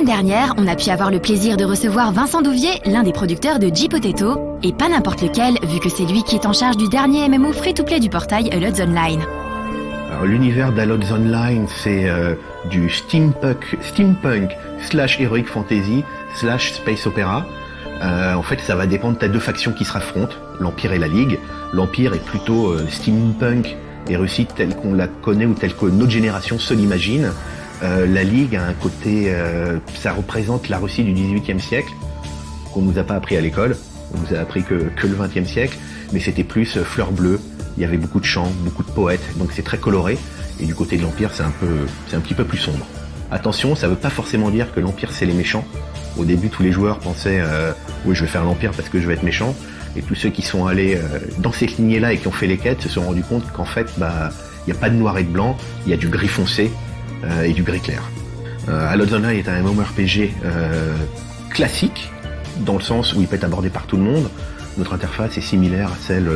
dernière, on a pu avoir le plaisir de recevoir Vincent Douvier, l'un des producteurs de J-Potato, et pas n'importe lequel, vu que c'est lui qui est en charge du dernier MMO free-to-play du portail Allods Online. Alors, l'univers d'Allods Online, c'est du steampunk / heroic fantasy / space opera. En fait, ça va dépendre de tes deux factions qui se affrontent, l'Empire et la Ligue. L'Empire est plutôt steampunk et Russie telle qu'on la connaît ou telle que notre génération se l'imagine. La Ligue a un côté, ça représente la Russie du XVIIIe siècle, qu'on nous a pas appris à l'école. On nous a appris que le XXe siècle, mais c'était plus fleurs bleues. Il y avait beaucoup de chants, beaucoup de poètes, donc c'est très coloré. Et du côté de l'Empire, c'est un petit peu plus sombre. Attention, ça veut pas forcément dire que l'Empire c'est les méchants. Au début, tous les joueurs pensaient oui, je vais faire l'Empire parce que je vais être méchant. Et tous ceux qui sont allés dans cette lignée-là et qui ont fait les quêtes se sont rendus compte qu'en fait, il n'y a pas de noir et de blanc, il y a du gris foncé et du gris clair. Allods Online est un MMORPG classique, dans le sens où il peut être abordé par tout le monde. Notre interface est similaire à celle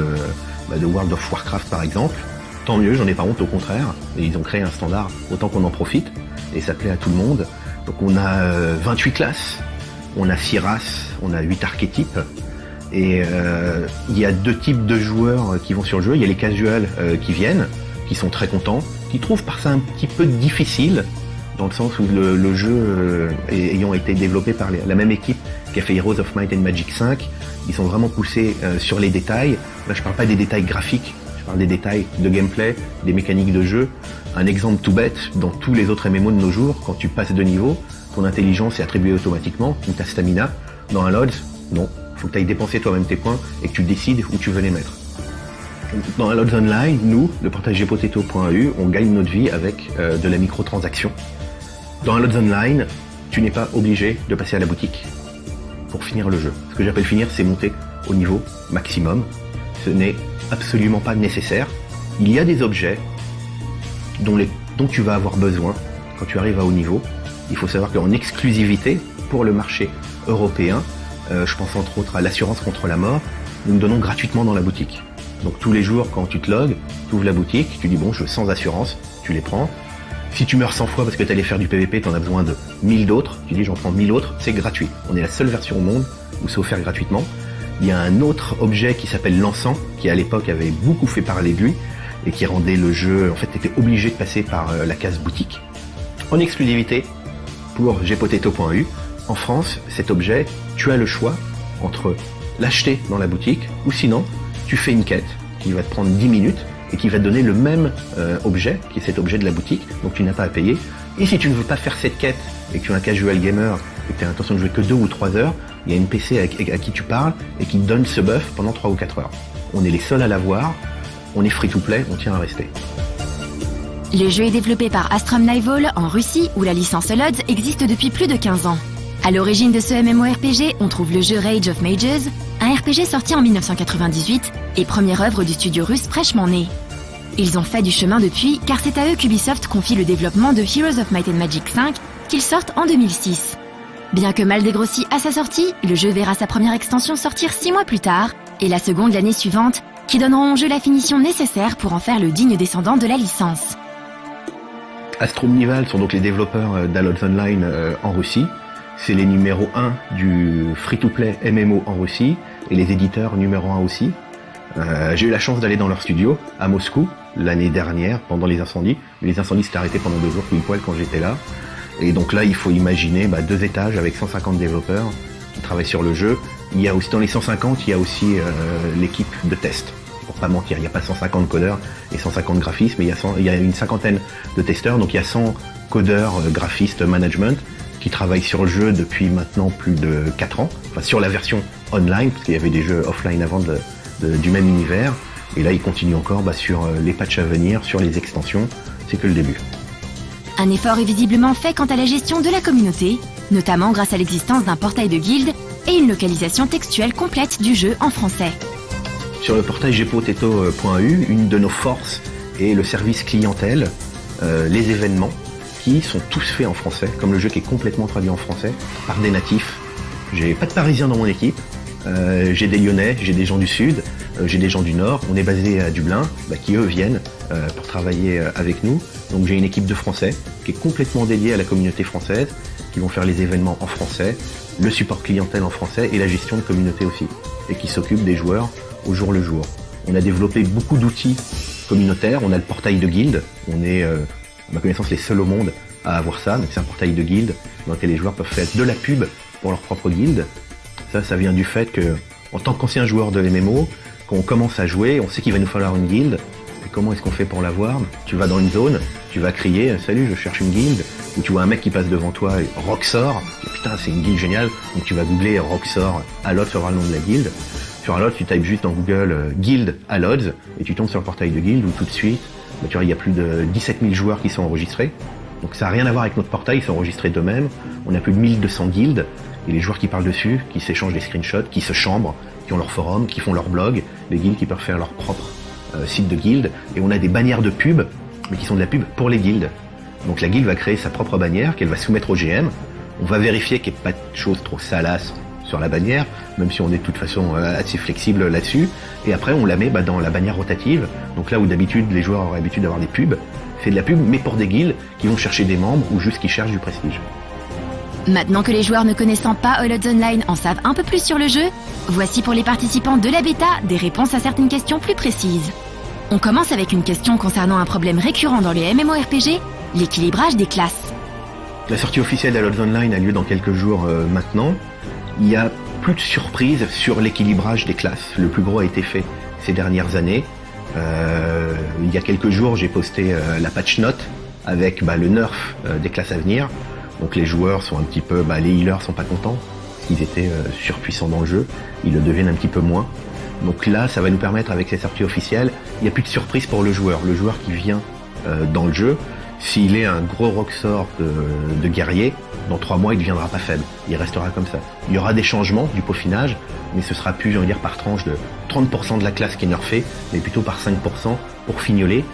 de World of Warcraft par exemple. Tant mieux, j'en ai pas honte, au contraire. Et ils ont créé un standard, autant qu'on en profite. Et ça plaît à tout le monde. Donc on a 28 classes, on a 6 races, on a 8 archétypes. Et il y a deux types de joueurs qui vont sur le jeu. Il y a les casuals qui viennent, qui sont très contents, qui trouvent par ça un petit peu difficile, dans le sens où le jeu ayant été développé par la même équipe qui a fait Heroes of Might and Magic 5, ils sont vraiment poussés sur les détails. Là je parle pas des détails graphiques, je parle des détails de gameplay, des mécaniques de jeu. Un exemple tout bête, dans tous les autres MMO de nos jours, quand tu passes de niveau, ton intelligence est attribuée automatiquement, ou ta stamina. Dans un Allods, non. Faut que tu ailles dépenser toi-même tes points et que tu décides où tu veux les mettre. Dans Allods Online, nous, le portail Jpotato.eu, on gagne notre vie avec de la microtransaction. Dans Allods Online, tu n'es pas obligé de passer à la boutique pour finir le jeu. Ce que j'appelle finir, c'est monter au niveau maximum. Ce n'est absolument pas nécessaire. Il y a des objets dont tu vas avoir besoin quand tu arrives à haut niveau. Il faut savoir qu'en exclusivité pour le marché européen, je pense entre autres à l'assurance contre la mort, nous donnons gratuitement dans la boutique. Donc tous les jours quand tu te logs, tu ouvres la boutique, tu dis bon je veux sans assurance, tu les prends. Si tu meurs 100 fois parce que tu allais faire du PVP, tu en as besoin de 1000 d'autres, tu dis j'en prends 1000 autres, c'est gratuit. On est la seule version au monde où c'est offert gratuitement. Il y a un autre objet qui s'appelle l'encens, qui à l'époque avait beaucoup fait parler de lui, et qui rendait le jeu, en fait, t'étais obligé de passer par la case boutique. En exclusivité, pour Jpotato.eu, en France, cet objet, tu as le choix entre l'acheter dans la boutique, ou sinon, tu fais une quête qui va te prendre 10 minutes, et qui va te donner le même objet, qui est cet objet de la boutique, donc tu n'as pas à payer. Et si tu ne veux pas faire cette quête, et que tu es un casual gamer, et que tu as l'intention de jouer que 2 ou 3 heures, il y a une PC à qui tu parles, et qui te donne ce buff pendant 3 ou 4 heures. On est les seuls à l'avoir, on est free-to-play, on tient à rester. Le jeu est développé par Astrum Nival en Russie, où la licence Allods existe depuis plus de 15 ans. À l'origine de ce MMORPG, on trouve le jeu Rage of Mages, un RPG sorti en 1998 et première œuvre du studio russe fraîchement né. Ils ont fait du chemin depuis, car c'est à eux qu'Ubisoft confie le développement de Heroes of Might and Magic 5, qu'ils sortent en 2006. Bien que mal dégrossi à sa sortie, le jeu verra sa première extension sortir 6 mois plus tard, et la seconde l'année suivante, qui donneront au jeu la finition nécessaire pour en faire le digne descendant de la licence. Astrum Nival sont donc les développeurs d'Allods Online en Russie. C'est les numéros 1 du free-to-play MMO en Russie, et les éditeurs numéro 1 aussi. J'ai eu la chance d'aller dans leur studio, à Moscou, l'année dernière, pendant les incendies. Les incendies s'étaient arrêtés pendant 2 jours, pile poil, quand j'étais là. Et donc là, il faut imaginer 2 étages avec 150 développeurs qui travaillent sur le jeu. Il y a aussi, dans les 150, il y a aussi l'équipe de test. Pour pas mentir, il n'y a pas 150 codeurs et 150 graphistes, mais il y a une cinquantaine de testeurs. Donc il y a 100 codeurs, graphistes, management, qui travaillent sur le jeu depuis maintenant plus de 4 ans. Enfin, sur la version online, parce qu'il y avait des jeux offline avant du même univers. Et là, ils continuent encore sur les patchs à venir, sur les extensions. C'est que le début. Un effort est visiblement fait quant à la gestion de la communauté, notamment grâce à l'existence d'un portail de guilde et une localisation textuelle complète du jeu en français. Sur le portail Jpotato.eu, une de nos forces est le service clientèle, les événements, qui sont tous faits en français, comme le jeu qui est complètement traduit en français, par des natifs. J'ai pas de Parisiens dans mon équipe, j'ai des Lyonnais, j'ai des gens du Sud, J'ai des gens du Nord, on est basé à Dublin, qui eux viennent pour travailler avec nous. Donc j'ai une équipe de Français qui est complètement dédiée à la communauté française, qui vont faire les événements en français, le support clientèle en français et la gestion de communauté aussi, et qui s'occupent des joueurs au jour le jour. On a développé beaucoup d'outils communautaires, on a le portail de guilde, on est à ma connaissance les seuls au monde à avoir ça, donc c'est un portail de guilde dans lequel les joueurs peuvent faire de la pub pour leur propre guilde. Ça vient du fait que, en tant qu'ancien joueur de MMO, quand on commence à jouer, on sait qu'il va nous falloir une guilde. Et comment est-ce qu'on fait pour l'avoir? Tu vas dans une zone, tu vas crier « Salut, je cherche une guilde », ou tu vois un mec qui passe devant toi, Roxor, et putain c'est une guilde géniale, donc tu vas googler Roxor, Allods sera le nom de la guilde. Sur Allods, tu types juste dans Google guild Allods, et tu tombes sur le portail de guilde où tout de suite, tu vois, il y a plus de 17 000 joueurs qui sont enregistrés. Donc ça n'a rien à voir avec notre portail, ils sont enregistrés d'eux-mêmes. On a plus de 1200 guildes, et les joueurs qui parlent dessus, qui s'échangent des screenshots, qui se chambrent, qui ont leur forum, qui font leur blog, les guildes qui peuvent faire leur propre site de guilde, et on a des bannières de pub, mais qui sont de la pub pour les guildes. Donc la guilde va créer sa propre bannière qu'elle va soumettre au GM. On va vérifier qu'il n'y ait pas de choses trop salaces sur la bannière, même si on est de toute façon assez flexible là-dessus. Et après on la met dans la bannière rotative, donc là où d'habitude les joueurs auraient l'habitude d'avoir des pubs, c'est de la pub mais pour des guildes qui vont chercher des membres ou juste qui cherchent du prestige. Maintenant que les joueurs ne connaissant pas Allods Online en savent un peu plus sur le jeu, voici pour les participants de la bêta des réponses à certaines questions plus précises. On commence avec une question concernant un problème récurrent dans les MMORPG, l'équilibrage des classes. La sortie officielle d'Allods Online a lieu dans quelques jours maintenant. Il y a plus de surprises sur l'équilibrage des classes. Le plus gros a été fait ces dernières années. Il y a quelques jours, j'ai posté la patch note avec le nerf des classes à venir. Donc les joueurs sont un petit peu, les healers sont pas contents, parce qu'ils étaient surpuissants dans le jeu, ils le deviennent un petit peu moins. Donc là, ça va nous permettre, avec les sorties officielles, il n'y a plus de surprise pour le joueur. Le joueur qui vient dans le jeu, s'il est un gros Roxor de guerrier, dans 3 mois, il ne deviendra pas faible. Il restera comme ça. Il y aura des changements du peaufinage, mais ce sera plus, par tranche de 30% de la classe qui est nerfée, mais plutôt par 5% pour fignoler.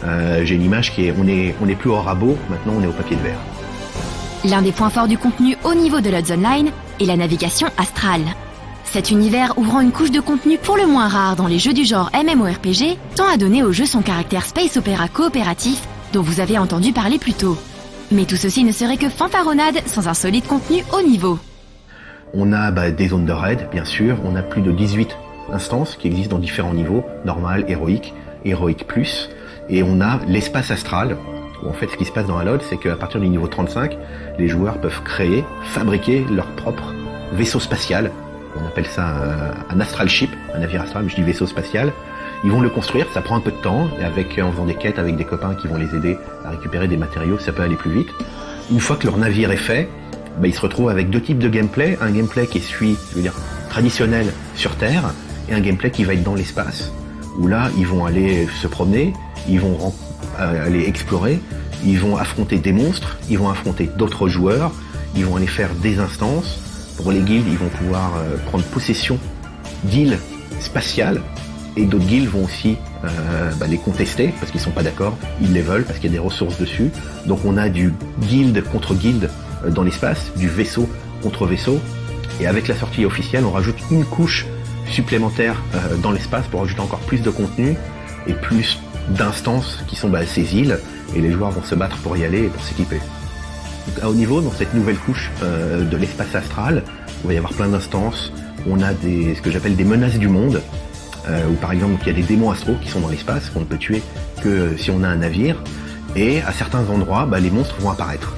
J'ai une image qui est, on est plus au rabot, maintenant on est au papier de verre. L'un des points forts du contenu au niveau de Allods Online est la navigation astrale. Cet univers ouvrant une couche de contenu pour le moins rare dans les jeux du genre MMORPG tend à donner au jeu son caractère space opéra coopératif dont vous avez entendu parler plus tôt. Mais tout ceci ne serait que fanfaronnade sans un solide contenu haut niveau. On a des zones de raid, bien sûr, on a plus de 18 instances qui existent dans différents niveaux, normal, héroïque, héroïque plus, et on a l'espace astral. En fait, ce qui se passe dans Allods, c'est qu'à partir du niveau 35, les joueurs peuvent créer, fabriquer leur propre vaisseau spatial. On appelle ça un astral ship, un navire astral, mais je dis vaisseau spatial. Ils vont le construire, ça prend un peu de temps, et en faisant des quêtes avec des copains qui vont les aider à récupérer des matériaux, ça peut aller plus vite. Une fois que leur navire est fait, ils se retrouvent avec 2 types de gameplay. Un gameplay qui est traditionnel sur Terre, et un gameplay qui va être dans l'espace. Où là, ils vont aller se promener, ils vont aller explorer, ils vont affronter des monstres, ils vont affronter d'autres joueurs, ils vont aller faire des instances. Pour les guildes, ils vont pouvoir prendre possession d'îles spatiales, et d'autres guildes vont aussi les contester parce qu'ils sont pas d'accord, ils les veulent parce qu'il y a des ressources dessus. Donc on a du guilde contre guilde dans l'espace, du vaisseau contre vaisseau, et avec la sortie officielle, on rajoute une couche supplémentaire dans l'espace pour ajouter encore plus de contenu et plus d'instances qui sont ces îles, et les joueurs vont se battre pour y aller et pour s'équiper. Donc, à haut niveau, dans cette nouvelle couche de l'espace astral, il va y avoir plein d'instances. On a ce que j'appelle des menaces du monde, où par exemple il y a des démons astraux qui sont dans l'espace, qu'on ne peut tuer que si on a un navire, et à certains endroits, les monstres vont apparaître.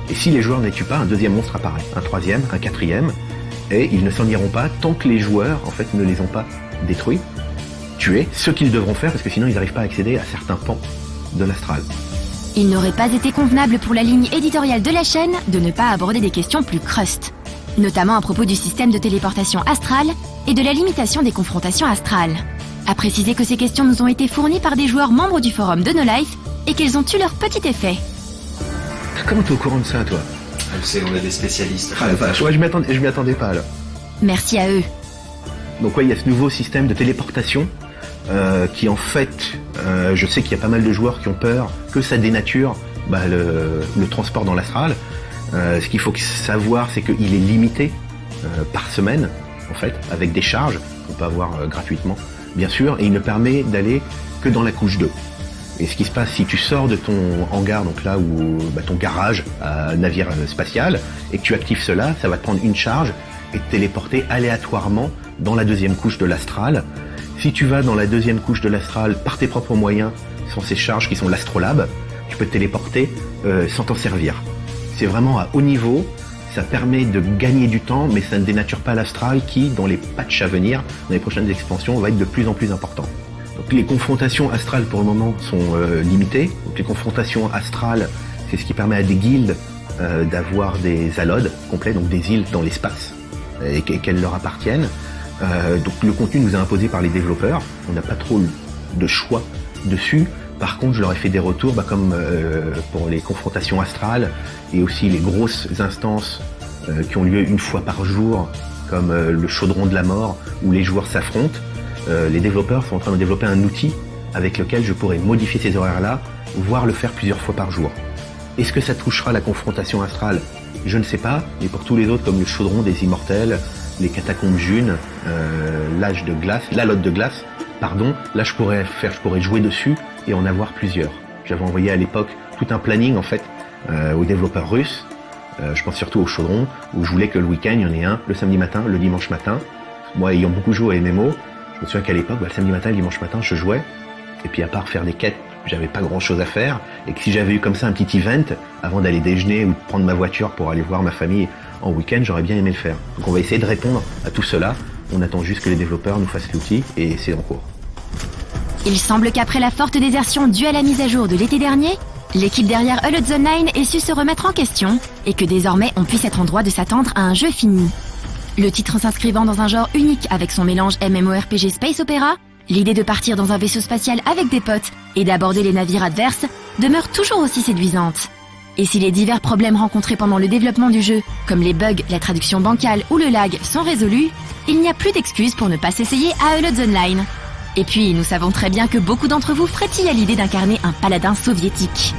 Et si les joueurs ne les tuent pas, un deuxième monstre apparaît, un troisième, un quatrième, et ils ne s'en iront pas tant que les joueurs ne les ont pas détruits, tués, ce qu'ils devront faire, parce que sinon ils n'arrivent pas à accéder à certains pans de l'astral. Il n'aurait pas été convenable pour la ligne éditoriale de la chaîne de ne pas aborder des questions plus crust, notamment à propos du système de téléportation astrale et de la limitation des confrontations astrales. À préciser que ces questions nous ont été fournies par des joueurs membres du forum de No Life et qu'elles ont eu leur petit effet. Comment t'es au courant de ça, toi? On a des spécialistes. Ah la vache, je m'y attendais pas là. Merci à eux. Donc il y a ce nouveau système de téléportation qui en fait, je sais qu'il y a pas mal de joueurs qui ont peur que ça dénature le transport dans l'astral. Ce qu'il faut savoir, c'est qu'il est limité par semaine, en fait, avec des charges qu'on peut avoir gratuitement bien sûr, et il ne permet d'aller que dans la couche 2. Et ce qui se passe, si tu sors de ton hangar, donc là où ton garage à navire spatial, et que tu actives cela, ça va te prendre une charge et te téléporter aléatoirement dans la deuxième couche de l'astral. Si tu vas dans la deuxième couche de l'astral par tes propres moyens, sans ces charges qui sont l'astrolabe, tu peux te téléporter sans t'en servir. C'est vraiment à haut niveau, ça permet de gagner du temps, mais ça ne dénature pas l'astral qui, dans les patchs à venir, dans les prochaines expansions, va être de plus en plus important. Donc les confrontations astrales pour le moment sont limitées. Donc les confrontations astrales, c'est ce qui permet à des guildes d'avoir des alodes complets, donc des îles dans l'espace, et qu'elles leur appartiennent. Donc le contenu nous est imposé par les développeurs, on n'a pas trop de choix dessus. Par contre, je leur ai fait des retours, comme pour les confrontations astrales et aussi les grosses instances qui ont lieu une fois par jour, comme le chaudron de la mort, où les joueurs s'affrontent. Les développeurs sont en train de développer un outil avec lequel je pourrais modifier ces horaires-là, voire le faire plusieurs fois par jour. Est-ce que ça touchera la confrontation astrale? Je ne sais pas, mais pour tous les autres, comme le chaudron des immortels, les catacombes June, l'âge de glace, l'alote de glace, là je pourrais jouer dessus et en avoir plusieurs. J'avais envoyé à l'époque tout un planning en fait aux développeurs russes, je pense surtout au chaudron, où je voulais que le week-end il y en ait un le samedi matin, le dimanche matin. Moi ayant beaucoup joué à MMO, je me souviens qu'à l'époque, le samedi matin, le dimanche matin, je jouais, et puis à part faire des quêtes, j'avais pas grand chose à faire, et que si j'avais eu comme ça un petit event, avant d'aller déjeuner ou de prendre ma voiture pour aller voir ma famille en week-end, j'aurais bien aimé le faire. Donc on va essayer de répondre à tout cela, on attend juste que les développeurs nous fassent l'outil, et c'est en cours. Il semble qu'après la forte désertion due à la mise à jour de l'été dernier, l'équipe derrière Allods Online ait su se remettre en question, et que désormais on puisse être en droit de s'attendre à un jeu fini. Le titre s'inscrivant dans un genre unique avec son mélange MMORPG Space Opera, l'idée de partir dans un vaisseau spatial avec des potes et d'aborder les navires adverses demeure toujours aussi séduisante. Et si les divers problèmes rencontrés pendant le développement du jeu, comme les bugs, la traduction bancale ou le lag, sont résolus, il n'y a plus d'excuses pour ne pas s'essayer à Allods Online. Et puis, nous savons très bien que beaucoup d'entre vous frétillent à l'idée d'incarner un paladin soviétique.